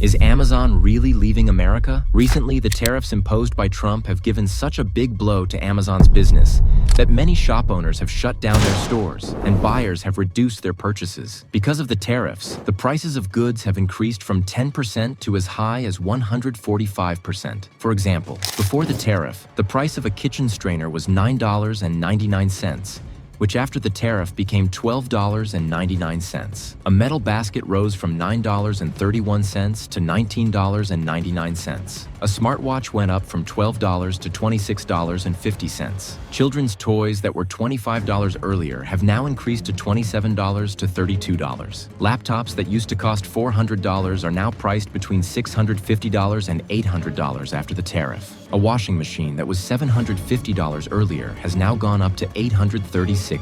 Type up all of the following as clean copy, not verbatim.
Is Amazon really leaving America? Recently, the tariffs imposed by Trump have given such a big blow to Amazon's business that many shop owners have shut down their stores and buyers have reduced their purchases. Because of the tariffs, the prices of goods have increased from 10% to as high as 145%. For example, before the tariff, the price of a kitchen strainer was $9.99, which after the tariff became $12.99. A metal basket rose from $9.31 to $19.99. A smartwatch went up from $12 to $26.50. Children's toys that were $25 earlier have now increased to $27 to $32. Laptops that used to cost $400 are now priced between $650 and $800 after the tariff. A washing machine that was $750 earlier has now gone up to $836.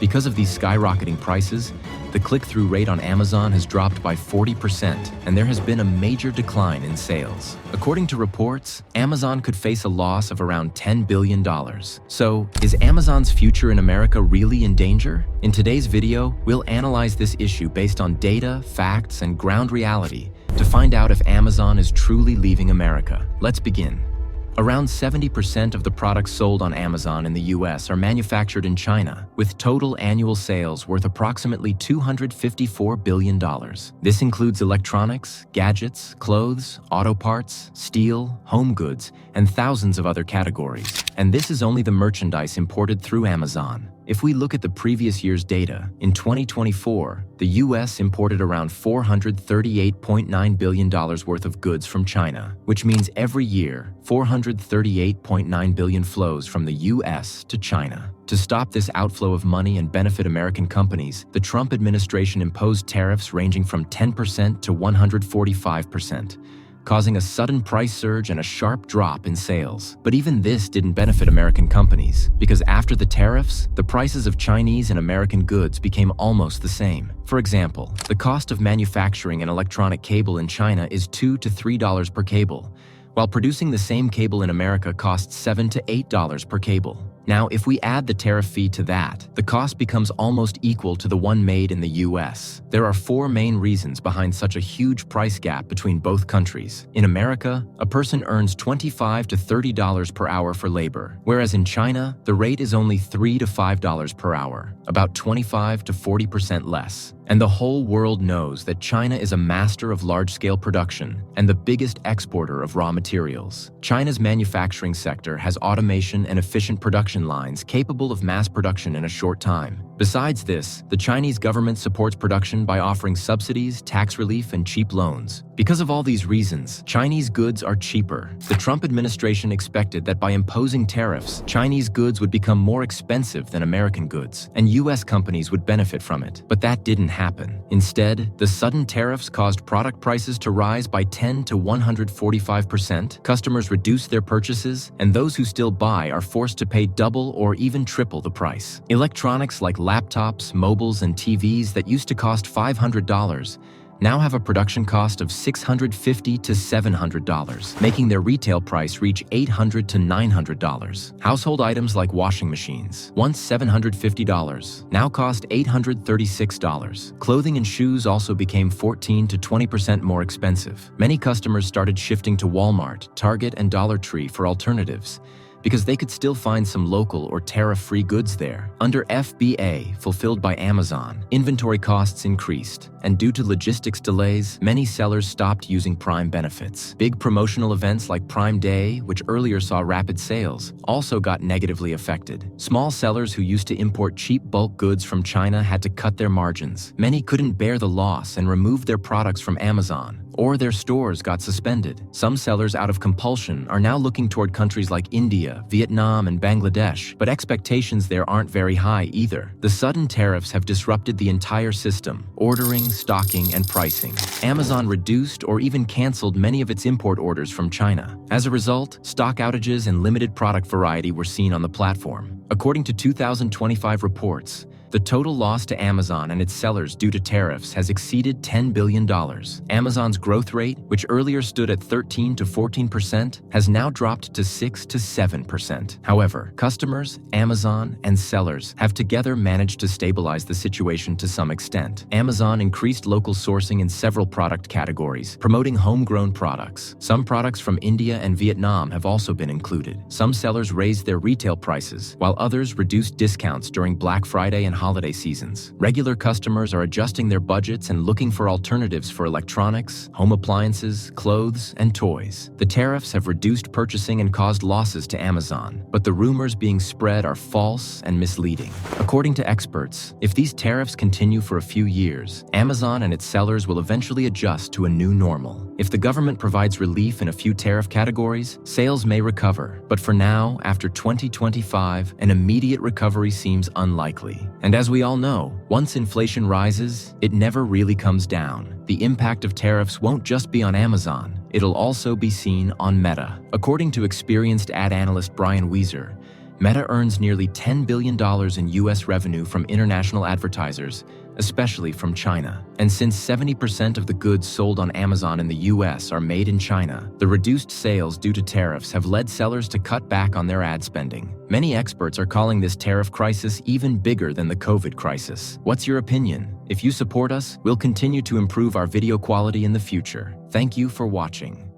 Because of these skyrocketing prices, the click-through rate on Amazon has dropped by 40%, and there has been a major decline in sales. According to reports, Amazon could face a loss of around $10 billion. So, is Amazon's future in America really in danger? In today's video, we'll analyze this issue based on data, facts, and ground reality to find out if Amazon is truly leaving America. Let's begin. Around 70% of the products sold on Amazon in the US are manufactured in China, with total annual sales worth approximately $254 billion. This includes electronics, gadgets, clothes, auto parts, steel, home goods, and thousands of other categories. And this is only the merchandise imported through Amazon. If we look at the previous year's data, in 2024, the US imported around $438.9 billion worth of goods from China, which means every year, $438.9 billion flows from the US to China. To stop this outflow of money and benefit American companies, the Trump administration imposed tariffs ranging from 10% to 145%. Causing a sudden price surge and a sharp drop in sales. But even this didn't benefit American companies, because after the tariffs, the prices of Chinese and American goods became almost the same. For example, the cost of manufacturing an electronic cable in China is $2 to $3 per cable, while producing the same cable in America costs $7 to $8 per cable. Now, if we add the tariff fee to that, the cost becomes almost equal to the one made in the US. There are four main reasons behind such a huge price gap between both countries. In America, a person earns $25 to $30 per hour for labor, whereas in China, the rate is only $3 to $5 per hour, about 25 to 40% less. And the whole world knows that China is a master of large-scale production and the biggest exporter of raw materials. China's manufacturing sector has automation and efficient production lines capable of mass production in a short time. Besides this, the Chinese government supports production by offering subsidies, tax relief, and cheap loans. Because of all these reasons, Chinese goods are cheaper. The Trump administration expected that by imposing tariffs, Chinese goods would become more expensive than American goods, and US companies would benefit from it. But that didn't happen. Instead, the sudden tariffs caused product prices to rise by 10 to 145%, customers reduced their purchases, and those who still buy are forced to pay double or even triple the price. Electronics like laptops, mobiles, and TVs that used to cost $500 now have a production cost of $650 to $700, making their retail price reach $800 to $900. Household items like washing machines, once $750, now cost $836. Clothing and shoes also became 14 to 20% more expensive. Many customers started shifting to Walmart, Target, and Dollar Tree for alternatives, because they could still find some local or tariff-free goods there. Under FBA, fulfilled by Amazon, inventory costs increased, and due to logistics delays, many sellers stopped using Prime benefits. Big promotional events like Prime Day, which earlier saw rapid sales, also got negatively affected. Small sellers who used to import cheap bulk goods from China had to cut their margins. Many couldn't bear the loss and removed their products from Amazon, or their stores got suspended. Some sellers, out of compulsion, are now looking toward countries like India, Vietnam, and Bangladesh, but expectations there aren't very high either. The sudden tariffs have disrupted the entire system: ordering, stocking, and pricing. Amazon reduced or even canceled many of its import orders from China. As a result, stock outages and limited product variety were seen on the platform. According to 2025 reports, The total loss to Amazon and its sellers due to tariffs has exceeded $10 billion. Amazon's growth rate, which earlier stood at 13 to 14%, has now dropped to 6 to 7%. However, customers, Amazon, and sellers have together managed to stabilize the situation to some extent. Amazon increased local sourcing in several product categories, promoting homegrown products. Some products from India and Vietnam have also been included. Some sellers raised their retail prices, while others reduced discounts during Black Friday and holiday seasons. Regular customers are adjusting their budgets and looking for alternatives for electronics, home appliances, clothes, and toys. The tariffs have reduced purchasing and caused losses to Amazon, but the rumors being spread are false and misleading. According to experts, if these tariffs continue for a few years, Amazon and its sellers will eventually adjust to a new normal. If the government provides relief in a few tariff categories, sales may recover. But for now, after 2025, an immediate recovery seems unlikely. And as we all know, once inflation rises, it never really comes down. The impact of tariffs won't just be on Amazon, it'll also be seen on Meta. According to experienced ad analyst Brian Weiser, Meta earns nearly $10 billion in US revenue from international advertisers, especially from China. And since 70% of the goods sold on Amazon in the US are made in China, the reduced sales due to tariffs have led sellers to cut back on their ad spending. Many experts are calling this tariff crisis even bigger than the COVID crisis. What's your opinion? If you support us, we'll continue to improve our video quality in the future. Thank you for watching.